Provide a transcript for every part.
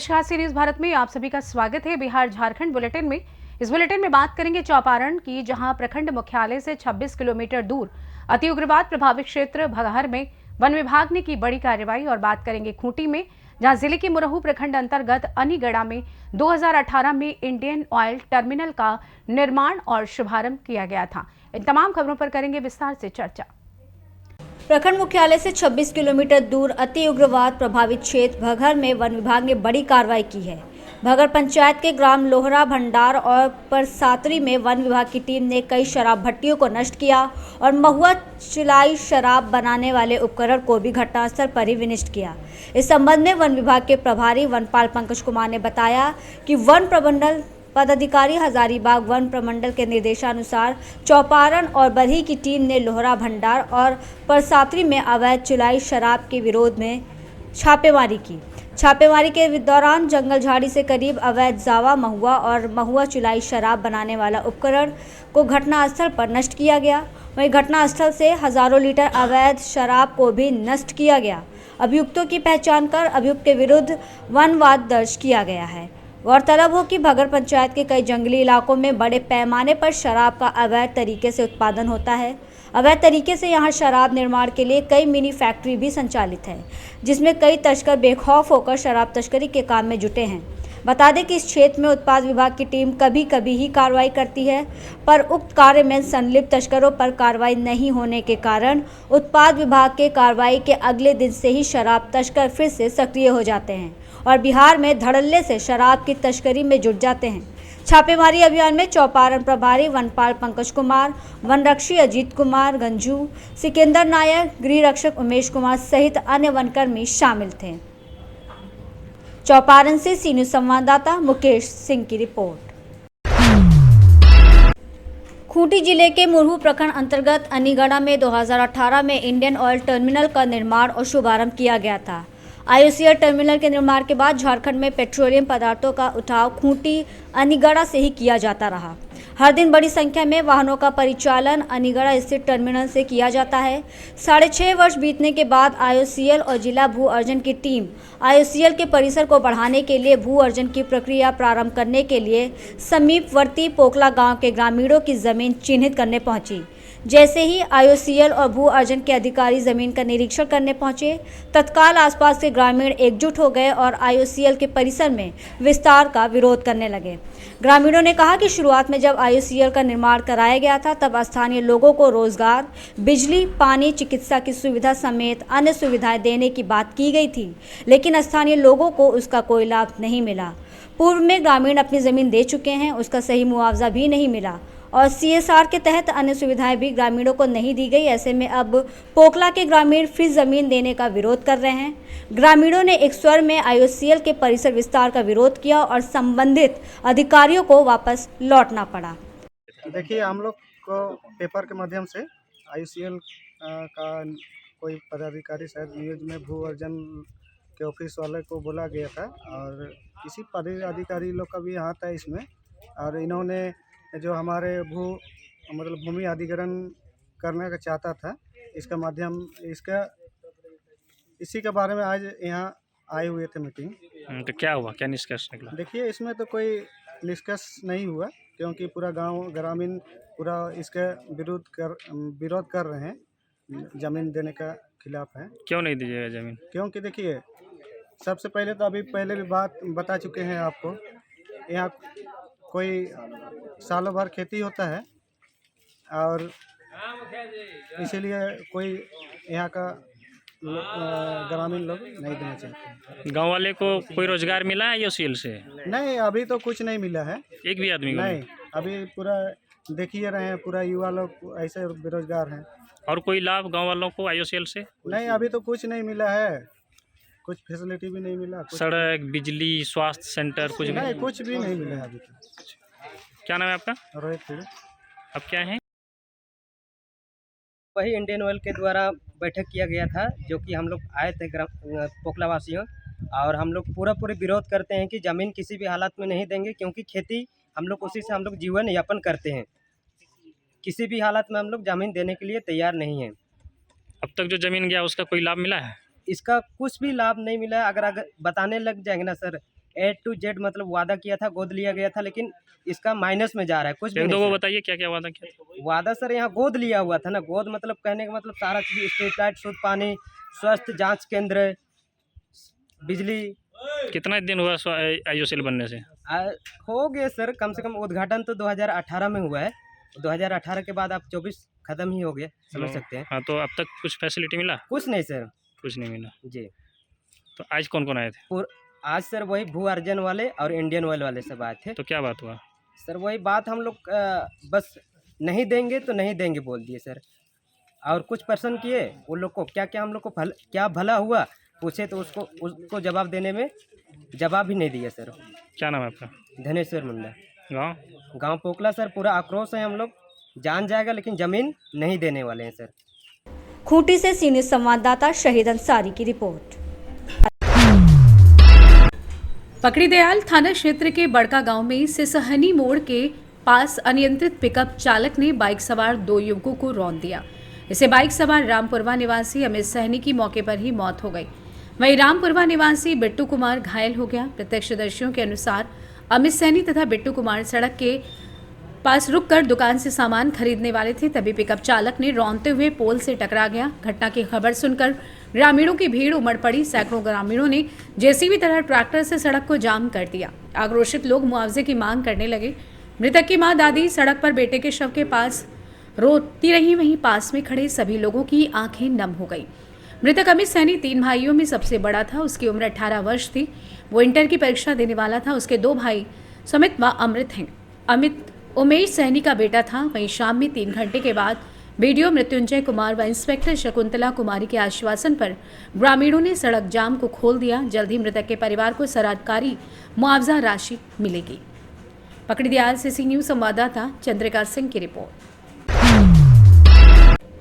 नमस्कार, सी न्यूज़ भारत में आप सभी का स्वागत है। बिहार झारखंड बुलेटिन में इस बुलेटिन में बात करेंगे चौपारण की, जहां प्रखंड मुख्यालय से 26 किलोमीटर दूर अति उग्रवाद प्रभावित क्षेत्र भगहर में वन विभाग ने की बड़ी कार्रवाई। और बात करेंगे खूंटी में, जहां जिले के मुरहू प्रखंड अंतर्गत अनीगढ़ा में 2018 में इंडियन ऑयल टर्मिनल का निर्माण और शुभारंभ किया गया था। इन तमाम खबरों पर करेंगे विस्तार से चर्चा। प्रखंड मुख्यालय से 26 किलोमीटर दूर अति उग्रवाद प्रभावित क्षेत्र भगहर में वन विभाग ने बड़ी कार्रवाई की है। भगहर पंचायत के ग्राम लोहरा भंडार और परसातरी में वन विभाग की टीम ने कई शराब भट्टियों को नष्ट किया और महुआ चुलाई शराब बनाने वाले उपकरण को भी घटनास्थल पर ही विनिष्ट किया। इस संबंध में वन विभाग के प्रभारी वनपाल पंकज कुमार ने बताया कि वन प्रबंधन पदाधिकारी हजारीबाग वन प्रमंडल के निर्देशानुसार चौपारण और बरही की टीम ने लोहरा भंडार और परसातरी में अवैध चुलाई शराब के विरोध में छापेमारी की। छापेमारी के दौरान जंगल झाड़ी से करीब अवैध जावा महुआ और महुआ चुलाई शराब बनाने वाला उपकरण को घटनास्थल पर नष्ट किया गया। वहीं घटनास्थल से हजारों लीटर अवैध शराब को भी नष्ट किया गया। अभियुक्तों की पहचान कर अभियुक्त के विरुद्ध वनवाद दर्ज किया गया है। गौरतलब हो कि भगहर पंचायत के कई जंगली इलाकों में बड़े पैमाने पर शराब का अवैध तरीके से उत्पादन होता है। अवैध तरीके से यहां शराब निर्माण के लिए कई मिनी फैक्ट्री भी संचालित है, जिसमें कई तस्कर बेखौफ होकर शराब तस्करी के काम में जुटे हैं। बता दें कि इस क्षेत्र में उत्पाद विभाग की टीम कभी कभी ही कार्रवाई करती है, पर उक्त कार्य में संलिप्त तस्करों पर कार्रवाई नहीं होने के कारण उत्पाद विभाग के कार्रवाई के अगले दिन से ही शराब तस्कर फिर से सक्रिय हो जाते हैं और बिहार में धड़ल्ले से शराब की तस्करी में जुट जाते हैं। छापेमारी अभियान में चौपारण प्रभारी वनपाल पंकज कुमार, वनरक्षी अजीत कुमार गंजू, सिकंदर नायक, गृह रक्षक उमेश कुमार सहित अन्य वनकर्मी शामिल थे। चौपारण से सी न्यूज़ संवाददाता मुकेश सिंह की रिपोर्ट। खूंटी जिले के मुरहू प्रखंड अंतर्गत अनीगढ़ा में 2018 में इंडियन ऑयल टर्मिनल का निर्माण और शुभारंभ किया गया था। आईओसीएल टर्मिनल के निर्माण के बाद झारखंड में पेट्रोलियम पदार्थों का उठाव खूंटी अनीगढ़ा से ही किया जाता रहा। हर दिन बड़ी संख्या में वाहनों का परिचालन अनीगढ़ा स्थित टर्मिनल से किया जाता है। 6.5 वर्ष बीतने के बाद आईओसीएल और जिला भू अर्जन की टीम आईओसीएल के परिसर को बढ़ाने के लिए भू अर्जन की प्रक्रिया प्रारंभ करने के लिए समीपवर्ती पोखला गांव के ग्रामीणों की जमीन चिन्हित करने पहुंची। जैसे ही आईओसीएल और भू अर्जन के अधिकारी जमीन का निरीक्षण करने पहुंचे, तत्काल आसपास के ग्रामीण एकजुट हो गए और आईओसीएल के परिसर में विस्तार का विरोध करने लगे। ग्रामीणों ने कहा कि शुरुआत में जब आईओसीएल का निर्माण कराया गया था, तब स्थानीय लोगों को रोजगार, बिजली, पानी, चिकित्सा की सुविधा समेत अन्य सुविधाएं देने की बात की गई थी, लेकिन स्थानीय लोगों को उसका कोई लाभ नहीं मिला। पूर्व में ग्रामीण अपनी जमीन दे चुके हैं, उसका सही मुआवजा भी नहीं मिला और सीएसआर के तहत अन्य सुविधाएं भी ग्रामीणों को नहीं दी गई। ऐसे में अब पोखला के ग्रामीण फिर जमीन देने का विरोध कर रहे हैं। ग्रामीणों ने एक स्वर में आईओसीएल के परिसर विस्तार का विरोध किया और संबंधित अधिकारियों को वापस लौटना पड़ा। देखिए, हम लोग को पेपर के माध्यम से आईओसीएल का कोई पदाधिकारी शायद न्यूज में भू अर्जन के ऑफिस वाले को बोला गया था और किसी पदाधिकारी लोग का भी हाथ है इसमें। और इन्होंने जो हमारे भूमि अधिग्रहण करने का चाहता था, इसका माध्यम इसी के बारे में आज यहाँ आए हुए थे मीटिंग। तो क्या हुआ, क्या निष्कर्ष निकला? देखिए, इसमें तो कोई निष्कर्ष नहीं हुआ, क्योंकि पूरा गांव ग्रामीण पूरा इसके विरोध कर रहे हैं, ज़मीन देने का खिलाफ है। क्यों नहीं दीजिएगा ज़मीन? क्योंकि देखिए, सबसे पहले तो अभी पहले भी बात बता चुके हैं आपको, यहाँ कोई सालों भर खेती होता है और इसीलिए कोई यहाँ का ग्रामीण लोग नहीं देना चाहते। गांव वाले को कोई रोजगार मिला है आईओसीएल से? नहीं, अभी तो कुछ नहीं मिला है, एक भी आदमी को नहीं। अभी पूरा देखिए रहे हैं, पूरा युवा लोग ऐसे बेरोजगार हैं। और कोई लाभ गांव वालों को आईओसीएल से? नहीं, अभी तो कुछ नहीं मिला है, कुछ फैसिलिटी भी नहीं मिला। सड़क, बिजली, स्वास्थ्य सेंटर कुछ नहीं, कुछ भी नहीं मिला है अभी तक। क्या नाम है आपका? रोहित थे। अब क्या है? वही इंडियन ऑयल के द्वारा बैठक किया गया था, जो कि हम लोग आए थे पोखला वासियों, और हम लोग पूरे विरोध करते हैं कि ज़मीन किसी भी हालत में नहीं देंगे, क्योंकि खेती हम लोग उसी से हम लोग जीवन यापन करते हैं। किसी भी हालत में हम लोग ज़मीन देने के लिए तैयार नहीं हैं। अब तक जो ज़मीन गया उसका कोई लाभ मिला है? इसका कुछ भी लाभ नहीं मिला है। अगर बताने लग जाएंगे ना सर, A to Z मतलब वादा किया था, गोद लिया गया था, लेकिन इसका माइनस में जा रहा है कुछ भी एक दो नहीं को सर। बताइए क्या क्या वादा किया था। वादा सर यहाँ गोद लिया हुआ था ना, गोद मतलब कहने का मतलब सारा चीज, स्ट्रीट लाइट, शुद्ध पानी, स्वास्थ्य जांच केंद्र, बिजली। कितना दिन हुआ IOCL बनने से। आ, हो गए सर, कम से कम उद्घाटन तो 2018 में हुआ है, 2018 के बाद आप 24 खत्म ही हो गया, समझ सकते हैं। हाँ, तो अब तक कुछ फैसिलिटी मिला। कुछ नहीं सर कुछ नहीं मिला। जी। तो आज कौन कौन आए थे। आज सर वही भू अर्जन वाले और इंडियन ऑयल वाले सब आए थे। तो क्या बात हुआ। सर वही बात, हम लोग बस नहीं देंगे तो नहीं देंगे बोल दिए सर। और कुछ प्रश्न किए उन लोग को, क्या क्या हम लोग को क्या भला हुआ पूछे, तो उसको जवाब देने में जवाब ही नहीं दिया सर। क्या नाम है आपका। धनेश्वर मुंडा, गाँव पोकला सर। पूरा आक्रोश है, हम लोग जान जाएगा लेकिन जमीन नहीं देने वाले हैं सर। खूंटी से सीनियर संवाददाता शहीद अंसारी की रिपोर्ट। पकड़ीदयाल थाना क्षेत्र के बड़का गांव में सिसहनी मोड़ के पास अनियंत्रित पिकअप चालक ने बाइक सवार 2 युवकों को रौंद दिया। इसे बाइक सवार रामपुरवा निवासी अमित सहनी की मौके पर ही मौत हो गई। वहीं रामपुरवा निवासी बिट्टू कुमार घायल हो गया। प्रत्यक्षदर्शियों के अनुसार अमित सहनी तथा बिट्टू कुमार सड़क के पास रुककर दुकान से सामान खरीदने वाले थे, तभी पिकअप चालक ने रौंदते हुए पोल से टकरा गया। घटना की खबर सुनकर ग्रामीणों की भीड़ उमड़ पड़ी। सैकड़ों ग्रामीणों ने जेसीबी तरह ट्रैक्टर से सड़क को जाम कर दिया। आक्रोशित लोग मुआवजे की मांग करने लगे। मृतक की मां दादी सड़क पर बेटे के शव के पास रोती रही। वहीं पास में खड़े सभी लोगों की आंखें नम हो गई। मृतक अमित सहनी 3 भाइयों में सबसे बड़ा था। उसकी उम्र 18 वर्ष थी। वो इंटर की परीक्षा देने वाला था। उसके 2 भाई सुमित व अमृत हैं। अमित उमेश सहनी का बेटा था। वहीं शाम में 3 घंटे के बाद बीडीओ मृत्युंजय कुमार व इंस्पेक्टर शकुंतला कुमारी के आश्वासन पर ग्रामीणों ने सड़क जाम को खोल दिया। जल्द ही मृतक के परिवार को सरकारी मुआवजा राशि मिलेगी। पकड़ीदयाल से सी न्यूज संवाददाता चंद्रिका सिंह की रिपोर्ट।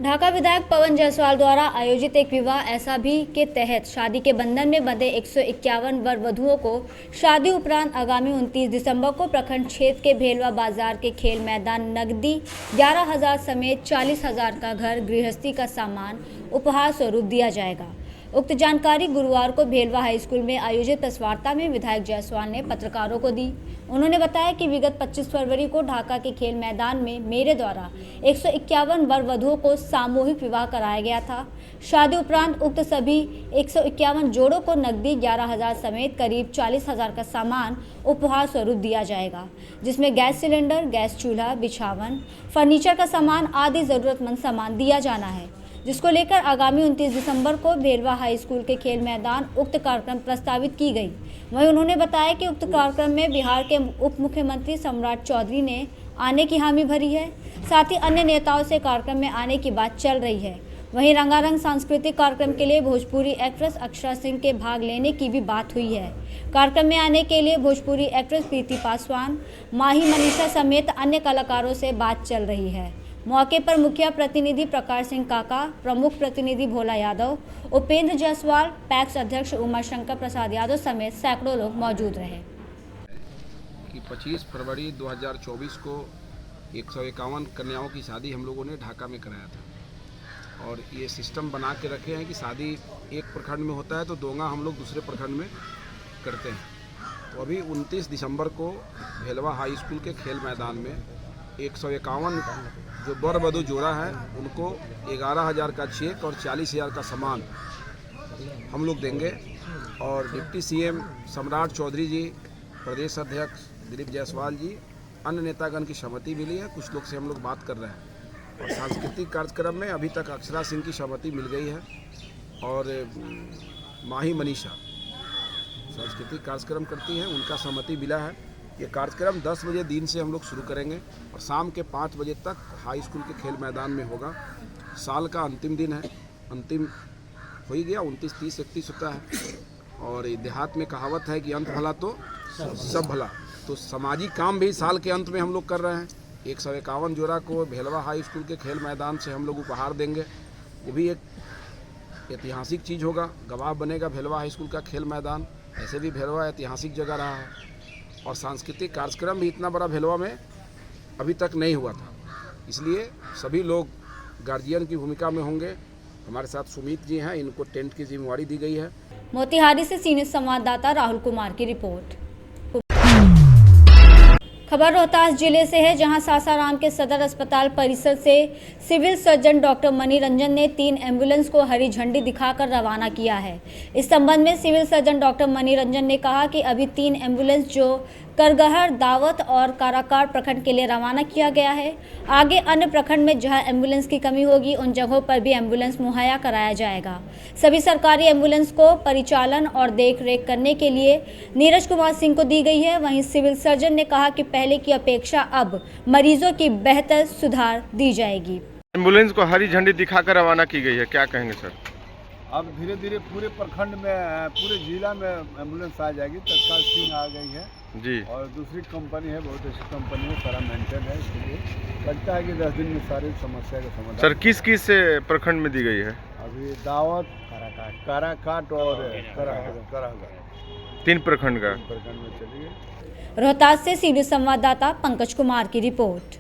ढाका विधायक पवन जायसवाल द्वारा आयोजित एक विवाह ऐसा भी के तहत शादी के बंधन में बंधे 151 वर वधुओं को शादी उपरांत आगामी 29 दिसंबर को प्रखंड क्षेत्र के भेलवा बाजार के खेल मैदान नकदी 11,000 समेत 40,000 का घर गृहस्थी का सामान उपहार स्वरूप दिया जाएगा। उक्त जानकारी गुरुवार को भेलवा हाई स्कूल में आयोजित प्रेस वार्ता में विधायक जायसवाल ने पत्रकारों को दी। उन्होंने बताया कि विगत 25 फरवरी को ढाका के खेल मैदान में मेरे द्वारा 151 वर वधुओं को सामूहिक विवाह कराया गया था। शादी उपरांत उक्त सभी 151 जोड़ों को नकदी 11,000 समेत करीब 40,000 का सामान उपहार स्वरूप दिया जाएगा, जिसमें गैस सिलेंडर, गैस चूल्हा, बिछावन, फर्नीचर का सामान आदि जरूरतमंद सामान दिया जाना है, जिसको लेकर आगामी 29 दिसंबर को भेलवा हाई स्कूल के खेल मैदान उक्त कार्यक्रम प्रस्तावित की गई। वहीं उन्होंने बताया कि उक्त कार्यक्रम में बिहार के उप मुख्यमंत्री सम्राट चौधरी ने आने की हामी भरी है। साथ ही अन्य नेताओं से कार्यक्रम में आने की बात चल रही है। वहीं रंगारंग सांस्कृतिक कार्यक्रम के लिए भोजपुरी एक्ट्रेस अक्षरा सिंह के भाग लेने की भी बात हुई है। कार्यक्रम में आने के लिए भोजपुरी एक्ट्रेस प्रीति पासवान, माही मनीषा समेत अन्य कलाकारों से बात चल रही है। मौके पर मुखिया प्रतिनिधि प्रकाश सिंह काका, प्रमुख प्रतिनिधि भोला यादव, उपेंद्र जायसवाल, पैक्स अध्यक्ष उमाशंकर प्रसाद यादव समेत सैकड़ों लोग मौजूद रहे। कि 25 फरवरी 2024 को 151 कन्याओं की शादी हम लोगों ने ढाका में कराया था और ये सिस्टम बना के रखे हैं कि शादी एक प्रखंड में होता है तो दोंगा हम लोग दूसरे प्रखंड में करते हैं। तो अभी 29 दिसंबर को भेलवा हाई स्कूल के खेल मैदान में 151 जो वर वधू जोड़ा है उनको 11,000 का चेक और 40,000 का सामान हम लोग देंगे। और डिप्टी सीएम सम्राट चौधरी जी, प्रदेश अध्यक्ष दिलीप जायसवाल जी, अन्य नेतागण की सहमति मिली है। कुछ लोग से हम लोग बात कर रहे हैं। और सांस्कृतिक कार्यक्रम में अभी तक अक्षरा सिंह की सहमति मिल गई है और माही मनीषा सांस्कृतिक कार्यक्रम करती हैं, उनका सहमति मिला है। ये कार्यक्रम 10 बजे दिन से हम लोग शुरू करेंगे और शाम के 5 बजे तक हाई स्कूल के खेल मैदान में होगा। साल का अंतिम दिन है, अंतिम हो ही गया, 29, 30, 31 होता है। और देहात में कहावत है कि अंत भला तो सब भला। तो सामाजिक काम भी साल के अंत में हम लोग कर रहे हैं। 151 जोड़ा को भेलवा हाई स्कूल के खेल मैदान से हम लोग उपहार देंगे। वो भी एक ऐतिहासिक चीज़ होगा, गवाह बनेगा भेलवा हाई स्कूल का खेल मैदान। ऐसे भी भेलवा ऐतिहासिक जगह रहा है और सांस्कृतिक कार्यक्रम भी इतना बड़ा भेलवा में अभी तक नहीं हुआ था। इसलिए सभी लोग गार्जियन की भूमिका में होंगे। हमारे साथ सुमित जी हैं, इनको टेंट की जिम्मेवारी दी गई है। मोतिहारी से सीनियर संवाददाता राहुल कुमार की रिपोर्ट। खबर रोहतास जिले से है, जहां सासाराम के सदर अस्पताल परिसर से civil surgeon doctor Mani Ranjan ने 3 एम्बुलेंस को हरी झंडी दिखाकर रवाना किया है। इस संबंध में civil surgeon doctor Mani Ranjan ने कहा कि अभी 3 एम्बुलेंस जो करगहर, दावत और काराकाट प्रखंड के लिए रवाना किया गया है। आगे अन्य प्रखंड में जहां एम्बुलेंस की कमी होगी उन जगहों पर भी एम्बुलेंस मुहैया कराया जाएगा। सभी सरकारी एम्बुलेंस को परिचालन और देख-रेख करने के लिए नीरज कुमार सिंह को दी गई है। वहीं सिविल सर्जन ने कहा कि पहले की अपेक्षा अब मरीजों की बेहतर सुधार दी जाएगी। एम्बुलेंस को हरी झंडी दिखाकर रवाना की गई है, क्या कहेंगे सर? अब धीरे धीरे पूरे प्रखंड में, पूरे जिला में एम्बुलेंस आ जाएगी। तत्काल सिंह आ गई है जी, और दूसरी कंपनी है, बहुत अच्छी कंपनी है, सारा मेंटेन है। इसलिए लगता है कि 10 दिन में सारी समस्या का समाधान। सर किस किस प्रखंड में दी गई है? अभी दावत, काराकाट और कराहगढ़ 3 प्रखंड का प्रखंड में चली गई। रोहतास से सीधी संवाददाता पंकज कुमार की रिपोर्ट।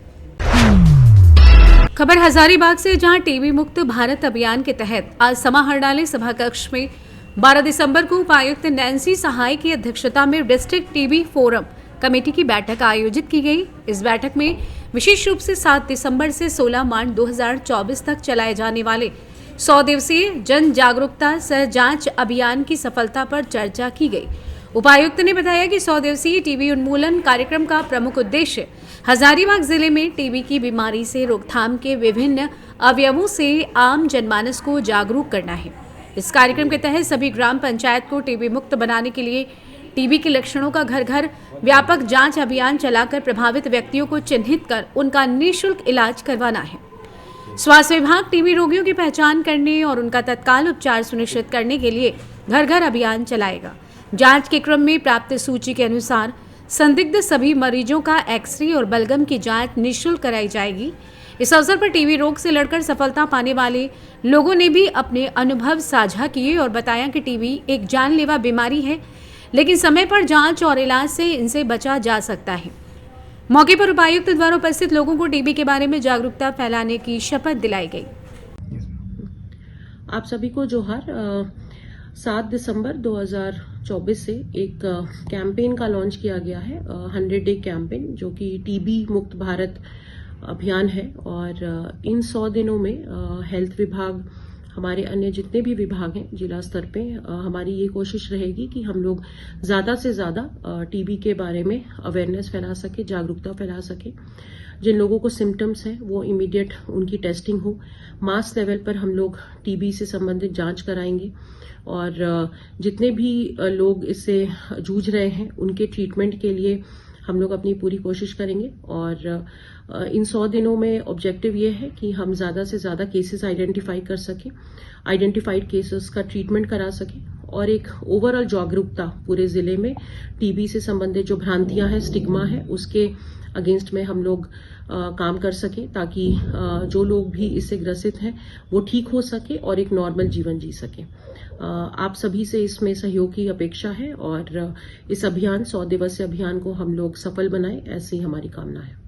खबर हजारीबाग से, जहां टीबी मुक्त भारत अभियान के तहत आज समाहरणालय सभा कक्ष में 12 दिसंबर को उपायुक्त नैन्सी सहाय की अध्यक्षता में डिस्ट्रिक्ट टीबी फोरम कमेटी की बैठक आयोजित की गई। इस बैठक में विशेष रूप से 7 दिसंबर से 16 मार्च 2024 तक चलाए जाने वाले 100 दिवसीय जन जागरूकता सह जांच अभियान की सफलता पर चर्चा की गई। उपायुक्त ने बताया कि 100 दिवसीय टीबी उन्मूलन कार्यक्रम का प्रमुख उद्देश्य हजारीबाग जिले में टीबी की बीमारी से रोकथाम के विभिन्न अवयवों से आम जनमानस को जागरूक करना है। इस कार्यक्रम के तहत सभी ग्राम पंचायत को टीबी मुक्त बनाने के लिए टीबी के लक्षणों का घर घर व्यापक जांच अभियान चलाकर प्रभावित व्यक्तियों को चिन्हित कर उनका निःशुल्क इलाज करवाना है। स्वास्थ्य विभाग टीबी रोगियों की पहचान करने और उनका तत्काल उपचार सुनिश्चित करने के लिए घर घर अभियान चलाएगा। जांच के क्रम में प्राप्त सूची के अनुसार संदिग्ध सभी मरीजों का एक्सरे और बलगम की जांच निःशुल्क कराई जाएगी। इस अवसर पर टीबी रोग से लड़कर सफलता पाने वाले लोगों ने भी अपने अनुभव साझा किए और बताया कि टीबी एक जानलेवा बीमारी है, लेकिन समय पर जांच और इलाज से इनसे बचा जा सकता है। मौके पर उपायुक्त द्वारा उपस्थित लोगों को टीबी के बारे में जागरूकता फैलाने की शपथ दिलाई गई। आप सभी को जोहार। 7 दिसंबर 2024 से एक कैंपेन का लॉन्च किया गया है, 100 डे कैंपेन, जो कि टीबी मुक्त भारत अभियान है। और इन 100 दिनों में हेल्थ विभाग, हमारे अन्य जितने भी विभाग हैं जिला स्तर पे, हमारी ये कोशिश रहेगी कि हम लोग ज़्यादा से ज़्यादा टीबी के बारे में अवेयरनेस फैला सके, जागरूकता फैला सके। जिन लोगों को सिम्टम्स हैं वो इमीडिएट उनकी टेस्टिंग हो। मास लेवल पर हम लोग टीबी से संबंधित जांच कराएंगे और जितने भी लोग इससे जूझ रहे हैं उनके ट्रीटमेंट के लिए हम लोग अपनी पूरी कोशिश करेंगे। और इन 100 दिनों में ऑब्जेक्टिव ये है कि हम ज़्यादा से ज़्यादा केसेस आइडेंटिफाई कर सकें, आइडेंटिफाइड केसेस का ट्रीटमेंट करा सकें और एक ओवरऑल जागरूकता पूरे ज़िले में टीबी से संबंधित जो भ्रांतियां हैं, स्टिग्मा है, उसके अगेंस्ट में हम लोग काम कर सकें, ताकि जो लोग भी इससे ग्रसित हैं वो ठीक हो सके और एक नॉर्मल जीवन जी सके। आप सभी से इसमें सहयोग की अपेक्षा है और इस अभियान 100 दिवसीय अभियान को हम लोग सफल बनाएं, ऐसी हमारी कामना है।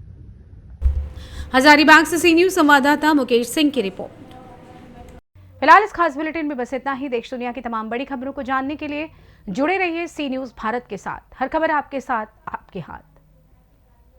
हजारीबाग से सी न्यूज संवाददाता मुकेश सिंह की रिपोर्ट। फिलहाल इस खास बुलेटिन में बस इतना ही। देश दुनिया की तमाम बड़ी खबरों को जानने के लिए जुड़े रहिए सी न्यूज भारत के साथ। हर खबर आपके साथ, आपके हाथ।